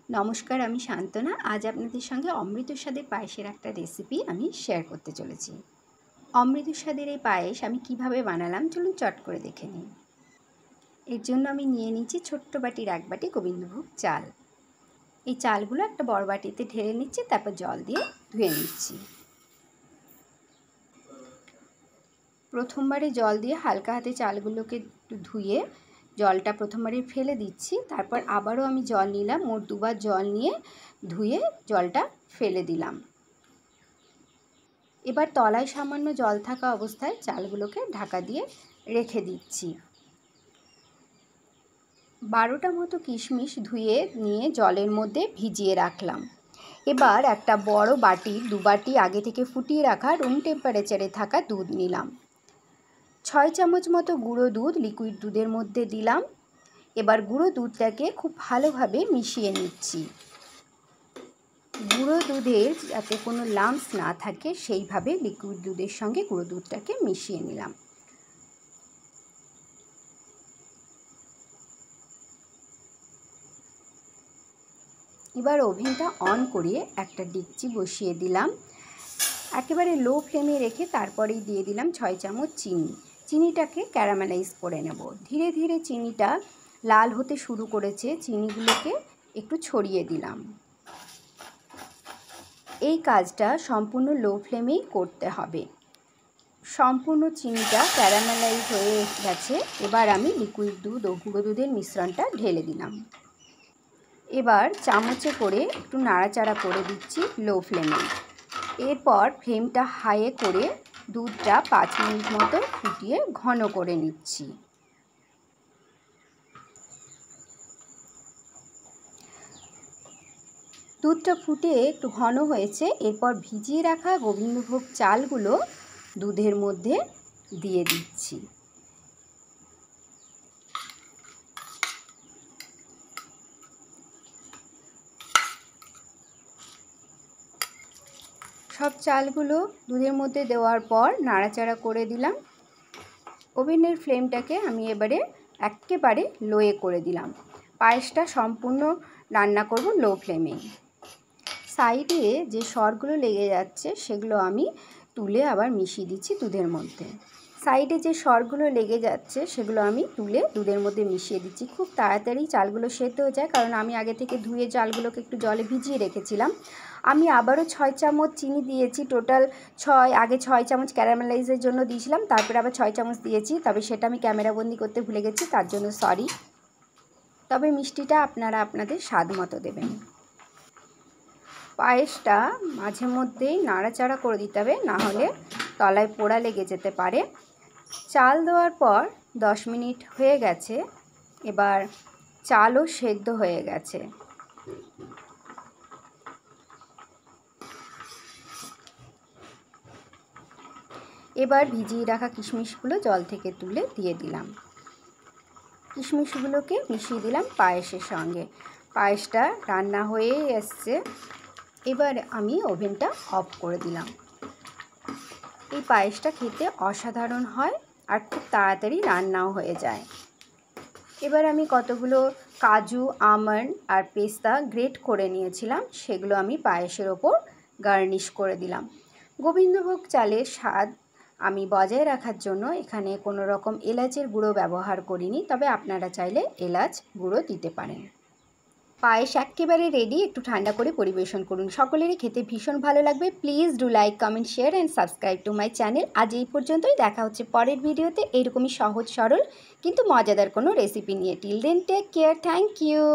নমস্কার, আমি শান্তনা। আজ আপনাদের সঙ্গে অমৃত স্বাদের পায়েসের একটা রেসিপি আমি শেয়ার করতে চলেছি। অমৃত স্বাদের এই পায়েস আমি কিভাবে বানালাম চলুন চট করে দেখে নিই। এর জন্য আমি নিয়ে নিচ্ছি ছোট্ট বাটির 1 বাটি গোবিন্দভোগ চাল। এই চালগুলো একটা বড় বাটিতে ঢেলে নিচ্ছি, তারপর জল দিয়ে ধুয়ে নিচ্ছি। প্রথমবারে জল দিয়ে হালকা হাতে চালগুলোকে একটু ধুয়ে জলটা প্রথমবারে ফেলে দিচ্ছি, তারপর আবারও আমি জল নিলাম, মোট 2 বার জল নিয়ে ধুয়ে জলটা ফেলে দিলাম। এবার তলায় সামান্য জল থাকা অবস্থায় চালগুলোকে ঢাকা দিয়ে রেখে দিচ্ছি। 12টা মতো কিশমিশ ধুয়ে নিয়ে জলের মধ্যে ভিজিয়ে রাখলাম। এবার একটা বড় বাটির 2 বাটি আগে থেকে ফুটিয়ে রাখা রুম টেম্পারেচারে থাকা দুধ নিলাম। 6 চামচ মতো গুঁড়ো দুধ লিকুইড দুধের মধ্যে দিলাম। এবার গুঁড়ো দুধটাকে খুব ভালোভাবে মিশিয়ে নিচ্ছি। গুঁড়ো দুধের যাতে কোনো লাম্পস না থাকে সেইভাবে লিকুইড দুধের সঙ্গে গুঁড়ো দুধটাকে মিশিয়ে নিলাম। এবার ওভেনটা অন করে একটা ডেকচি বসিয়ে দিলাম। একেবারে লো ফ্লেমে রেখে তারপরেই দিয়ে দিলাম 6 চামচ চিনি। চিনিটাকে ক্যারামেলাইজ করে নেব। ধীরে ধীরে চিনিটা লাল হতে শুরু করেছে, চিনিগুলোকে একটু ছড়িয়ে দিলাম। এই কাজটা সম্পূর্ণ লো ফ্লেমেই করতে হবে। সম্পূর্ণ চিনিটা ক্যারামেলাইজ হয়ে গেছে। এবার আমি লিকুইড দুধ ও গুঁড়ো দুধের মিশ্রণটা ঢেলে দিলাম। এবার চামচে করে একটু নাড়াচাড়া করে দিচ্ছি লো ফ্লেমে। এরপর ফ্লেমটা হাইয়ে করে দুধটা 5 মিনিট মতো ফুটিয়ে ঘন করে নিচ্ছি। দুধটা ফুটে একটু ঘন হয়েছে। এরপর ভিজিয়ে রাখা গোবিন্দভোগ চালগুলো দুধের মধ্যে দিয়ে দিচ্ছি। সব চালগুলো দুধের মধ্যে দেওয়ার পর নাড়াচাড়া করে দিলাম। ওভেনের ফ্লেমটাকে আমি এবারে একেবারে লোয়ে করে দিলাম। পায়েসটা সম্পূর্ণ রান্না করব লো ফ্লেমে। সাইডে যে সরগুলো লেগে যাচ্ছে সেগুলো আমি তুলে আবার মিশিয়ে দিচ্ছি দুধের মধ্যে। সাইডে যে সরগুলো লেগে যাচ্ছে সেগুলো আমি তুলে দুধের মধ্যে মিশিয়ে দিচ্ছি। খুব তাড়াতাড়ি চালগুলো সেদ্ধ হয়ে যায়, কারণ আমি আগে থেকে ধুয়ে চালগুলোকে একটু জলে ভিজিয়ে রেখেছিলাম। আমি আবারও 6 চামচ চিনি দিয়েছি। টোটাল আগে 6 চামচ ক্যারামেলাইজের জন্য দিয়েছিলাম, তারপরে আবার 6 চামচ দিয়েছি। তবে সেটা আমি ক্যামেরাবন্দি করতে ভুলে গেছি, তার জন্য সরি। তবে মিষ্টিটা আপনারা আপনাদের স্বাদ মতো দেবেন। পায়েসটা মাঝে মধ্যেই নাড়াচাড়া করে দিতে হবে, না হলে তলায় পোড়া লেগে যেতে পারে। চাল দেওয়ার পর 10 মিনিট হয়ে গেছে। এবার চালও সেদ্ধ হয়ে গেছে। এবার ভিজিয়ে রাখা কিশমিশগুলো জল থেকে তুলে দিয়ে দিলাম। কিশমিশগুলোকে মিশিয়ে দিলাম পায়েসের সঙ্গে। পায়েসটা রান্না হয়েই এসছে। এবার আমি ওভেনটা অফ করে দিলাম। এই পায়েসটা খেতে অসাধারণ হয় আর খুব তাড়াতাড়ি রান্নাও হয়ে যায়। এবার আমি কতগুলো কাজু, আমন্ড আর পেস্তা গ্রেট করে নিয়েছিলাম, সেগুলো আমি পায়েসের ওপর গার্নিশ করে দিলাম। গোবিন্দভোগ চালের স্বাদ আমি বজায় রাখার জন্য এখানে কোনো রকম এলাচের গুঁড়ো ব্যবহার করিনি, তবে আপনারা চাইলে এলাচ গুঁড়ো দিতে পারেন। পায়েস একেবারে রেডি। একটু ঠান্ডা করে পরিবেশন করুন। সকলেরই খেতে ভীষণ ভালো লাগবে। Please do like, comment, share and subscribe to my channel. আজ এই পর্যন্তই। দেখা হচ্ছে পরের ভিডিওতে এইরকমই সহজ সরল কিন্তু মজাদার কোনো রেসিপি নিয়ে। Till then take care. Thank you.